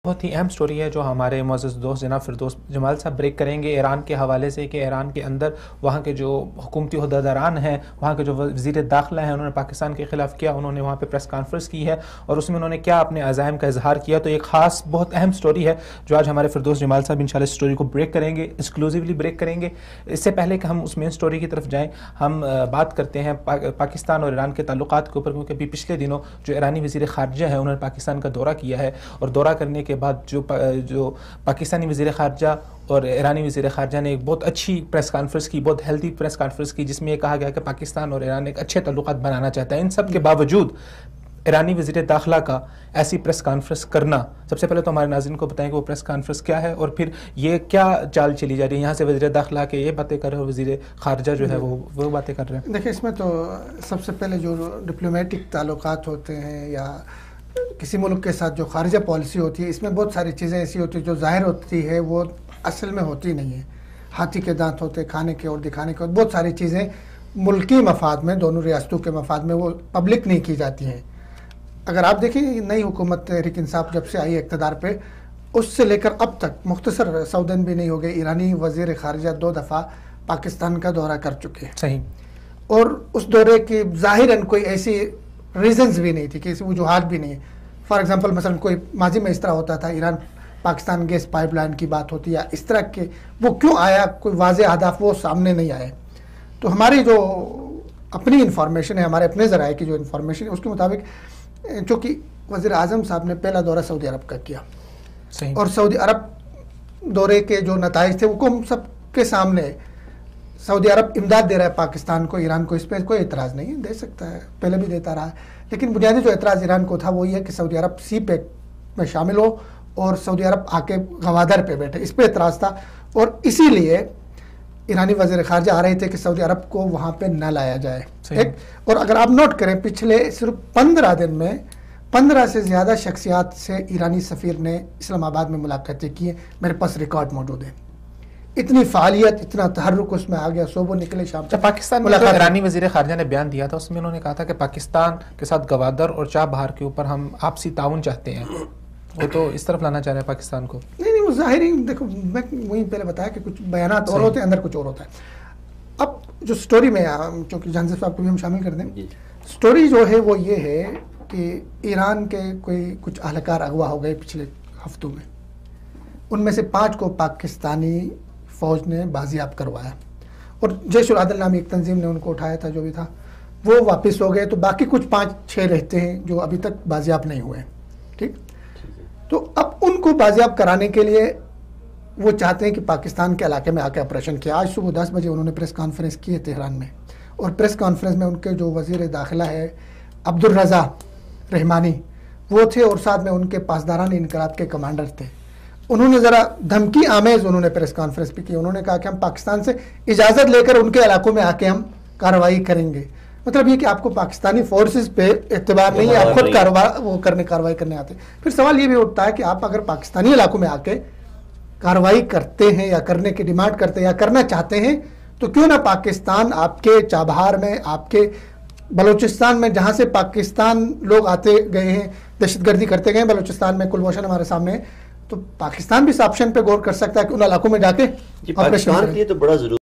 بہت ہی اہم سٹوری ہے جو ہمارے معزز دوست جناب فردوس جمال صاحب بریک کریں گے ایران کے حوالے سے کہ ایران کے اندر وہاں کے جو حکومتی عہدیداران ہیں، وہاں کے جو وزیر داخلہ ہیں، انہوں نے پاکستان کے خلاف کیا، انہوں نے وہاں پہ پریس کانفرنس کی ہے اور اس میں انہوں نے کیا اپنے عزائم کا اظہار کیا. تو ایک خاص بہت اہم سٹوری ہے جو آج ہمارے فردوس جمال صاحب انشاءاللہ اس سٹوری کو بریک کریں گے، ایکسکلوزیولی بریک کریں گے. اس سے پہلے کہ ہم اس مین سٹوری کی طرف جائیں، ہم بات کرتے ہیں پاکستان اور ایران کے تعلقات کے اوپر، کیونکہ ابھی پچھلے دنوں جو ایرانی وزیر خارجہ ہے انہوں نے پاکستان کا دورہ کیا ہے اور دورہ کرنے کے بعد جو پاکستانی وزیر خارجہ اور ایرانی وزیر خارجہ نے ایک بہت اچھی پریس کانفرنس کی، بہت ہیلتھی پریس کانفرنس کی، جس میں یہ کہا گیا کہ پاکستان اور ایران ایک اچھے تعلقات بنانا چاہتا ہے. ان سب کے باوجود ایرانی وزیر داخلہ کا ایسی پریس کانفرنس کرنا، سب سے پہلے تو ہمارے ناظرین کو بتائیں کہ وہ پریس کانفرنس کیا ہے اور پھر یہ کیا چال چلی جا رہی ہے. یہاں سے وزیر داخلہ کے یہ باتیں کر رہے ہیں، وزیر خارجہ جو ہے وہ باتیں کر رہے ہیں. دیکھیں، اس میں تو سب سے پہلے جو ڈپلومیٹک تعلقات ہوتے ہیں یا کسی ملک کے ساتھ جو خارجہ پالیسی ہوتی ہے، اس میں بہت ساری چیزیں ایسی ہوتی ہیں جو ظاہر ہوتی ہے وہ اصل میں ہوتی نہیں ہے. ہاتھی کے دانت ہوتے کھانے کے اور دکھانے کے، بہت ساری چیزیں ملکی مفاد میں، دونوں ریاستوں کے مفاد میں وہ پبلک نہیں کی جاتی ہیں. اگر آپ دیکھیں نئی حکومت تحریک انصاف جب سے آئی اقتدار پہ، اس سے لے کر اب تک مختصر 100 دن بھی نہیں ہو گئے، ایرانی وزیر خارجہ 2 دفعہ پاکستان کا دورہ کر چکے ہیں. صحیح. اور اس دورے کی ظاہراً کوئی ایسی ریزنز بھی نہیں تھی، کہ وجوہات بھی نہیں ہے. فار ایگزامپل مثلا کوئی ماضی میں اس طرح ہوتا تھا، Iran Pakistan gas pipe line کی بات ہوتی یا اس طرح کے، وہ کیوں آیا، کوئی واضح اہداف وہ سامنے نہیں آئے. تو ہماری جو اپنی انفارمیشن ہے، ہمارے اپنے ذرائع کی جو انفارمیشن ہے، اس کے مطابق چونکہ وزیر اعظم صاحب نے پہلا دورہ سعودی عرب کا کیا. صحیح. اور سعودی عرب دورے کے جو نتائج تھے وہ ہم سب کے سامنے. سعودی عرب امداد دے رہا ہے پاکستان کو، ایران کو، اس پہ کوئی اعتراض نہیں ہے، دے سکتا ہے، پہلے بھی دیتا رہا ہے. لیکن بنیادی جو اعتراض ایران کو تھا وہ یہ ہے کہ سعودی عرب سی پیک میں شامل ہو اور سعودی عرب آ کے گوادر پہ بیٹھے، اس پہ اعتراض تھا. اور اسی لیے ایرانی وزیر خارجہ آ رہے تھے کہ سعودی عرب کو وہاں پہ نہ لایا جائے. ایک اور اگر آپ نوٹ کریں، پچھلے صرف 15 دن میں 15 سے زیادہ شخصیات سے ایرانی سفیر نے اسلام آباد میں ملاقاتیں کی ہیں. میرے پاس ریکارڈ موجود ہے. اتنی فعالیت، اتنا تحرک اس میں آ گیا. صبح نکلے شام جب پاکستان میں ایرانی وزیر خارجہ نے بیان دیا تھا، اس میں انہوں نے کہا تھا کہ پاکستان کے ساتھ گوادر اور چاہ بہار کے اوپر ہم آپسی تعاون چاہتے ہیں. وہ تو اس طرف لانا چاہ رہے ہیں پاکستان کو. نہیں، وہ ظاہری، دیکھو میں وہیں پہلے بتایا کہ کچھ بیانات اور ہوتے ہیں، اندر کچھ اور ہوتا ہے. اب جو سٹوری میں، چونکہ جہانزیب صاحب کو بھی ہم شامل کر دیں، سٹوری جو ہے وہ یہ ہے کہ ایران کے کچھ اہلکار اغوا ہو گئے پچھلے ہفتوں میں. ان میں سے 5 کو پاکستانی فوج نے بازیاب کروایا اور جیش العدل نامی ایک تنظیم نے ان کو اٹھایا تھا، جو بھی تھا وہ واپس ہو گئے. تو باقی کچھ 5-6 رہتے ہیں جو ابھی تک بازیاب نہیں ہوئے. ٹھیک. تو اب ان کو بازیاب کرانے کے لیے وہ چاہتے ہیں کہ پاکستان کے علاقے میں آ کے آپریشن کیا. آج صبح 10 بجے انہوں نے پریس کانفرنس کی ہے تہران میں، اور پریس کانفرنس میں ان کے جو وزیر داخلہ ہے عبدالرضا رحمانی وہ تھے، اور ساتھ میں ان کے پاسداران انقلاب کے کمانڈر تھے. انہوں نے ذرا دھمکی آمیز انہوں نے پریس کانفرنس بھی کی. انہوں نے کہا کہ ہم پاکستان سے اجازت لے کر ان کے علاقوں میں آ کے ہم کارروائی کریں گے. مطلب یہ کہ آپ کو پاکستانی فورسز پہ اعتبار نہیں ہے، آپ خود کارروائی کرنے آتے. پھر سوال یہ بھی اٹھتا ہے کہ آپ اگر پاکستانی علاقوں میں آ کے کارروائی کرتے ہیں یا کرنے کی ڈیمانڈ کرتے ہیں یا کرنا چاہتے ہیں، تو کیوں نہ پاکستان آپ کے چابہار میں، آپ کے بلوچستان میں، جہاں سے پاکستان لوگ آتے گئے ہیں، دہشت گردی کرتے گئے ہیں بلوچستان میں، کلبھوشن ہمارے سامنے ہے، تو پاکستان بھی اس آپشن پہ غور کر سکتا ہے کہ ان علاقوں میں جا کے پاکستان کے لیے تو بڑا ضروری